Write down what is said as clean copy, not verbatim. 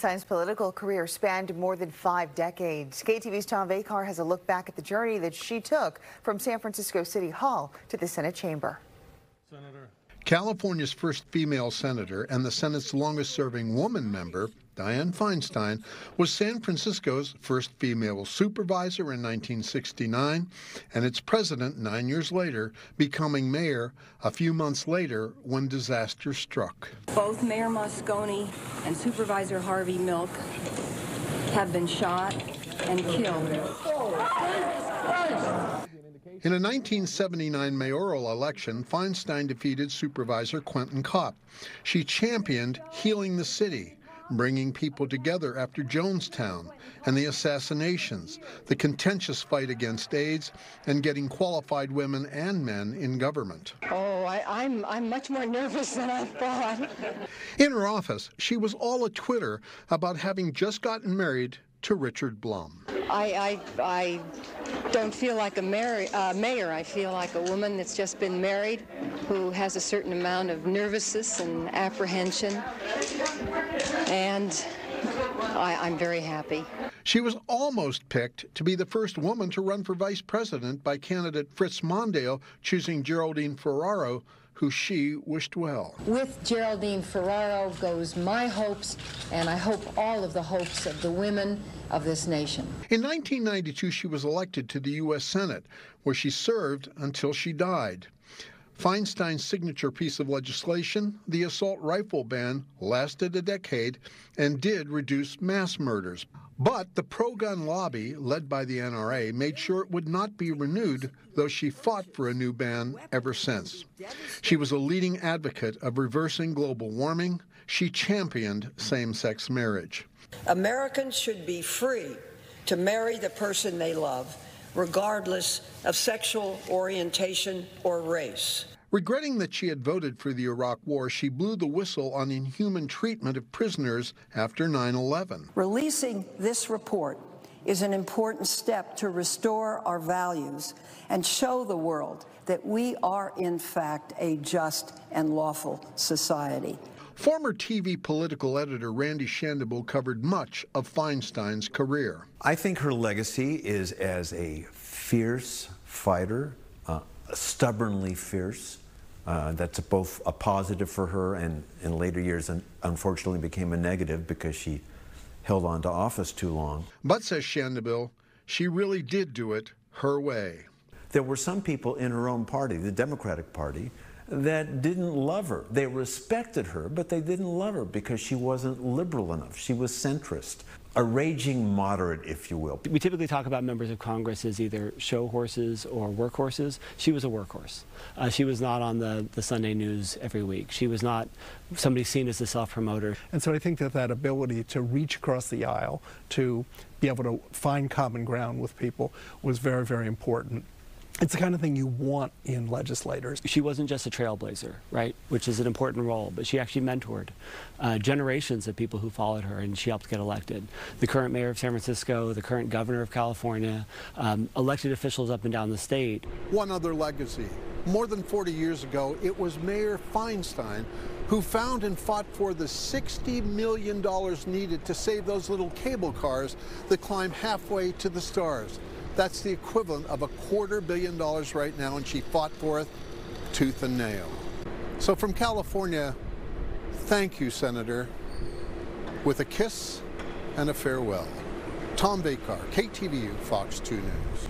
Feinstein's political career spanned more than 5 decades. KTVU's Tom Vacar has a look back at the journey that she took from San Francisco City Hall to the Senate chamber. California's first female senator and the Senate's longest-serving woman member, Dianne Feinstein, was San Francisco's first female supervisor in 1969 and its president 9 years later, becoming mayor a few months later when disaster struck. Both Mayor Moscone and Supervisor Harvey Milk have been shot and killed. In a 1979 mayoral election, Feinstein defeated Supervisor Quentin Kopp. She championed healing the city, bringing people together after Jonestown and the assassinations, the contentious fight against AIDS, and getting qualified women and men in government. Oh, I'm much more nervous than I thought. In her office, she was all a Twitter about having just gotten married to Richard Blum. I don't feel like a mayor. I feel like a woman that's just been married, who has a certain amount of nervousness and apprehension, and I'm very happy. She was almost picked to be the first woman to run for vice president by candidate Fritz Mondale, choosing Geraldine Ferraro, who she wished well. With Geraldine Ferraro goes my hopes, and I hope all of the hopes of the women of this nation. In 1992, she was elected to the U.S. Senate, where she served until she died. Feinstein's signature piece of legislation, the assault rifle ban, lasted a decade and did reduce mass murders. But the pro-gun lobby, led by the NRA, made sure it would not be renewed, though she fought for a new ban ever since. She was a leading advocate of reversing global warming. She championed same-sex marriage. Americans should be free to marry the person they love, regardless of sexual orientation or race. Regretting that she had voted for the Iraq War, she blew the whistle on inhuman treatment of prisoners after 9/11. Releasing this report is an important step to restore our values and show the world that we are, in fact, a just and lawful society. Former TV political editor Randy Shandabull covered much of Feinstein's career. I think her legacy is as a fierce fighter, stubbornly fierce. That's both a positive for her, and in later years unfortunately became a negative because she held on to office too long. But, says Shandabull, she really did do it her way. There were some people in her own party, the Democratic Party, that didn't love her. They respected her, but they didn't love her because she wasn't liberal enough. She was centrist, a raging moderate, if you will. We typically talk about members of Congress as either show horses or workhorses. She was a workhorse. She was not on the Sunday news every week. She was not somebody seen as a self-promoter. And so I think that ability to reach across the aisle, to be able to find common ground with people was very, very important. It's the kind of thing you want in legislators. She wasn't just a trailblazer, right, which is an important role, but she actually mentored generations of people who followed her, and she helped get elected. The current mayor of San Francisco, the current governor of California, elected officials up and down the state. One other legacy. More than 40 years ago, it was Mayor Feinstein who found and fought for the $60 million needed to save those little cable cars that climb halfway to the stars. That's the equivalent of $250 million right now, and she fought for it tooth and nail. So from California, thank you, Senator, with a kiss and a farewell. Tom Vacar, KTVU, Fox 2 News.